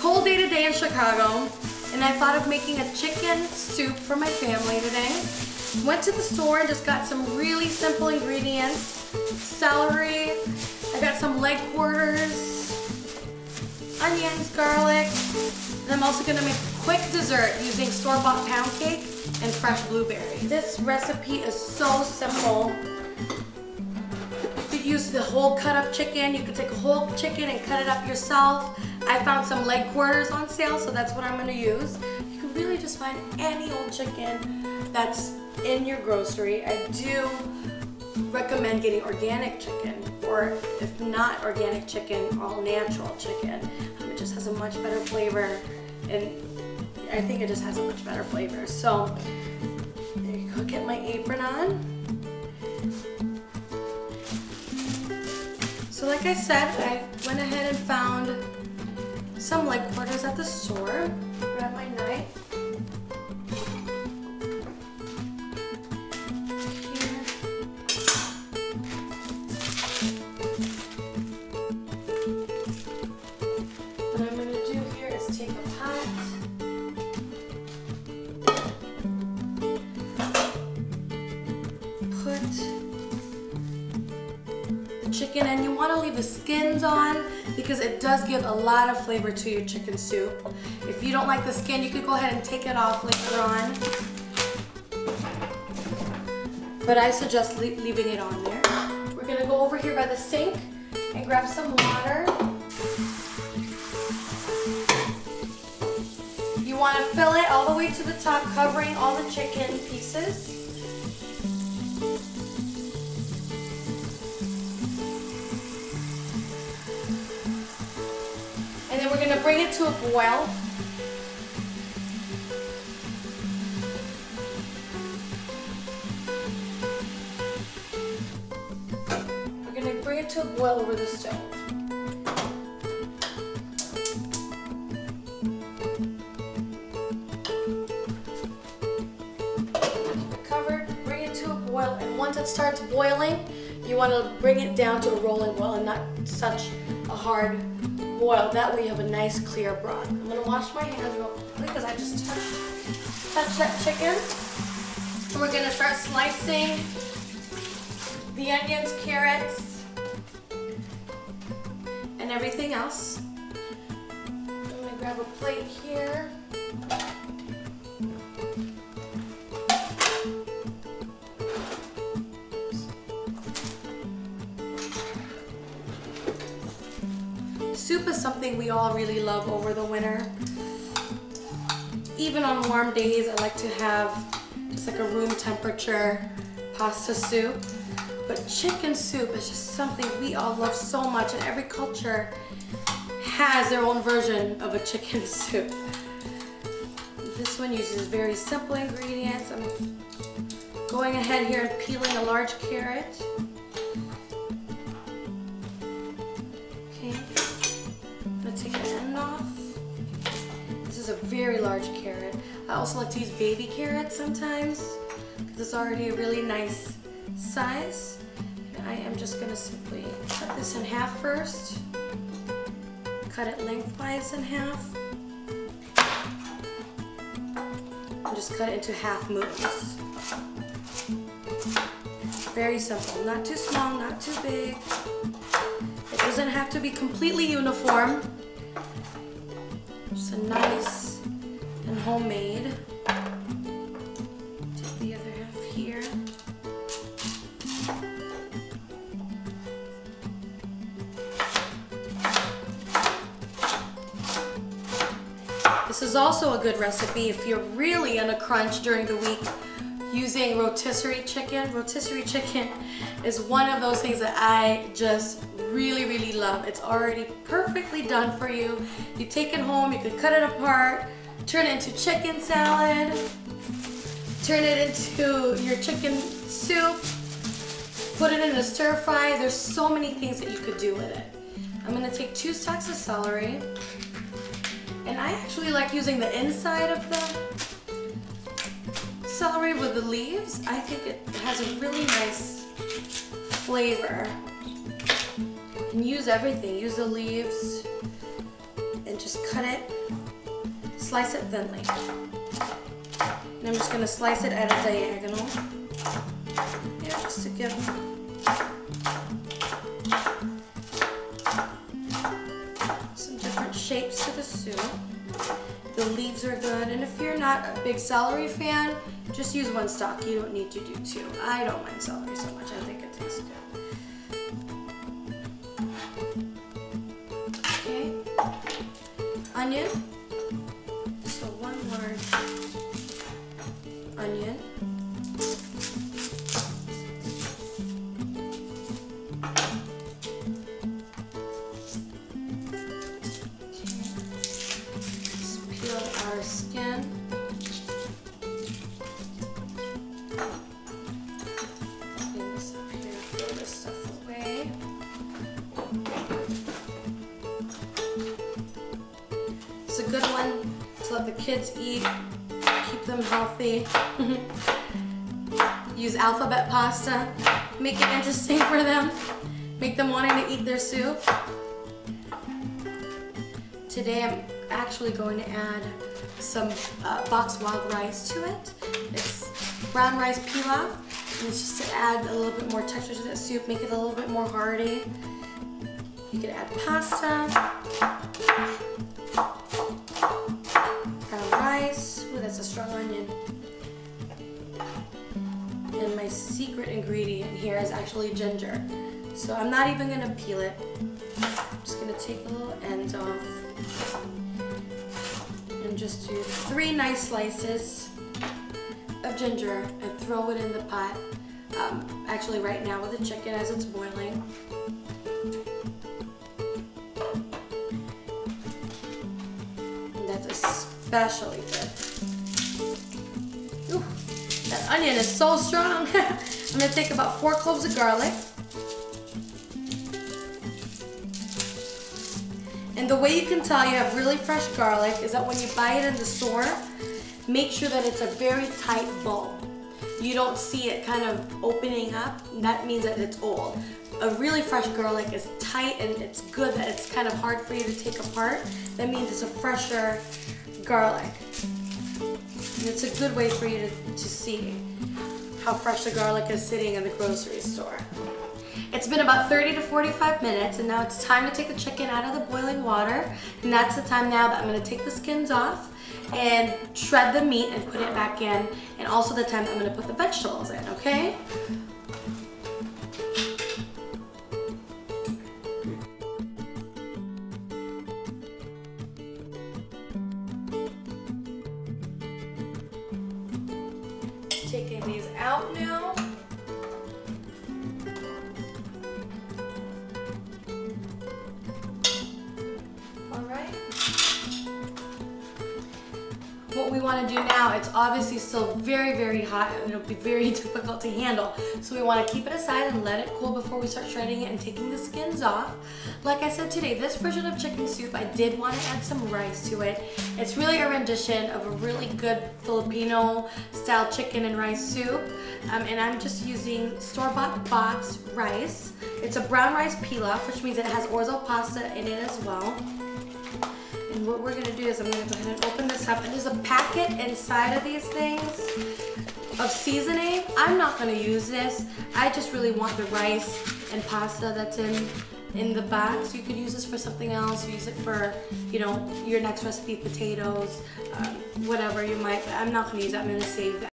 cold day today in Chicago, and I thought of making a chicken soup for my family today. Went to the store and just got some really simple ingredients. Celery, I got some leg quarters, onions, garlic, and I'm also gonna make a quick dessert using store-bought pound cake and fresh blueberries. This recipe is so simple. You could use the whole cut up chicken. You could take a whole chicken and cut it up yourself. I found some leg quarters on sale, so that's what I'm gonna use. You can really just find any old chicken that's in your grocery. I do recommend getting organic chicken, or if not organic chicken, all natural chicken. It just has a much better flavor, and I think it just has a much better flavor. So there you go, get my apron on. So like I said, I went ahead and found some leg quarters at the store. Grab my knife. What I'm going to do here is take a pot, put the chicken, and you want to leave the skins on because it does give a lot of flavor to your chicken soup. If you don't like the skin, you could go ahead and take it off later on, but I suggest leaving it on there. We're going to go over here by the sink and grab some water. You want to fill it all the way to the top, covering all the chicken pieces. And then we're going to bring it to a boil. We're going to bring it to a boil over the stove. And once it starts boiling, you want to bring it down to a rolling boil and not such a hard boil. That way you have a nice clear broth. I'm going to wash my hands real quickly because I just touched that chicken. And we're going to start slicing the onions, carrots, and everything else. I'm going to grab a plate here. Soup is something we all really love over the winter. Even on warm days, I like to have just like a room temperature pasta soup. But chicken soup is just something we all love so much, and every culture has their own version of a chicken soup. This one uses very simple ingredients. I'm going ahead here and peeling a large carrot. Take the end off. This is a very large carrot. I also like to use baby carrots sometimes because it's already a really nice size. And I am just going to simply cut this in half first. Cut it lengthwise in half. And just cut it into half moves. Very simple. Not too small, not too big. It doesn't have to be completely uniform. Just a nice and homemade. Take the other half here. This is also a good recipe if you're really in a crunch during the week using rotisserie chicken. Rotisserie chicken is one of those things that I just really love. It's already perfectly done for you. You take it home, you can cut it apart, turn it into chicken salad, turn it into your chicken soup, put it in a stir fry. There's so many things that you could do with it. I'm going to take 2 stalks of celery, and I actually like using the inside of the celery with the leaves. I think it has a really nice flavor. And use everything. Use the leaves and and just cut it, slice it thinly. And I'm just gonna slice it at a diagonal. Yeah, just to give some different shapes to the soup. The leaves are good, and if you're not a big celery fan, just use one stalk. You don't need to do two. I don't mind celery so much. I think it tastes good. Okay. Onion. So one large onion. Our skin. Clean this up here, throw this stuff away. It's a good one to let the kids eat, keep them healthy. Use alphabet pasta, make it interesting for them, make them wanting to eat their soup. Today I'm actually going to add some box wild rice to it. It's brown rice pilaf, and it's just to add a little bit more texture to the soup, make it a little bit more hearty. You can add pasta, brown rice. Ooh, that's a strong onion. And my secret ingredient here is actually ginger. So I'm not even gonna peel it. I'm just gonna take the little ends off. And just do 3 nice slices of ginger and throw it in the pot. Actually right now with the chicken as it's boiling. And that's especially good. Ooh, that onion is so strong. I'm gonna take about 4 cloves of garlic. And the way you can tell you have really fresh garlic is that when you buy it in the store, make sure that it's a very tight bulb. You don't see it kind of opening up, that means that it's old. A really fresh garlic is tight and it's good that it's kind of hard for you to take apart. That means it's a fresher garlic. And it's a good way for you to see how fresh the garlic is sitting in the grocery store. It's been about 30 to 45 minutes, and now it's time to take the chicken out of the boiling water. And that's the time now that I'm gonna take the skins off and shred the meat and put it back in, and also the time that I'm gonna put the vegetables in, okay? Taking these out now. What we want to do now, it's obviously still very, very hot and it'll be very difficult to handle. So we want to keep it aside and let it cool before we start shredding it and taking the skins off. Like I said today, this version of chicken soup, I did want to add some rice to it. It's really a rendition of a really good Filipino style chicken and rice soup. And I'm just using store-bought boxed rice. It's a brown rice pilaf, which means it has orzo pasta in it as well. And what we're gonna do is I'm gonna go ahead and open this up, and there's a packet inside of these things of seasoning. I'm not gonna use this. I just really want the rice and pasta that's in the box. You could use this for something else. Use it for, you know, your next recipe, potatoes, whatever you might, but I'm not gonna use that. I'm gonna save that.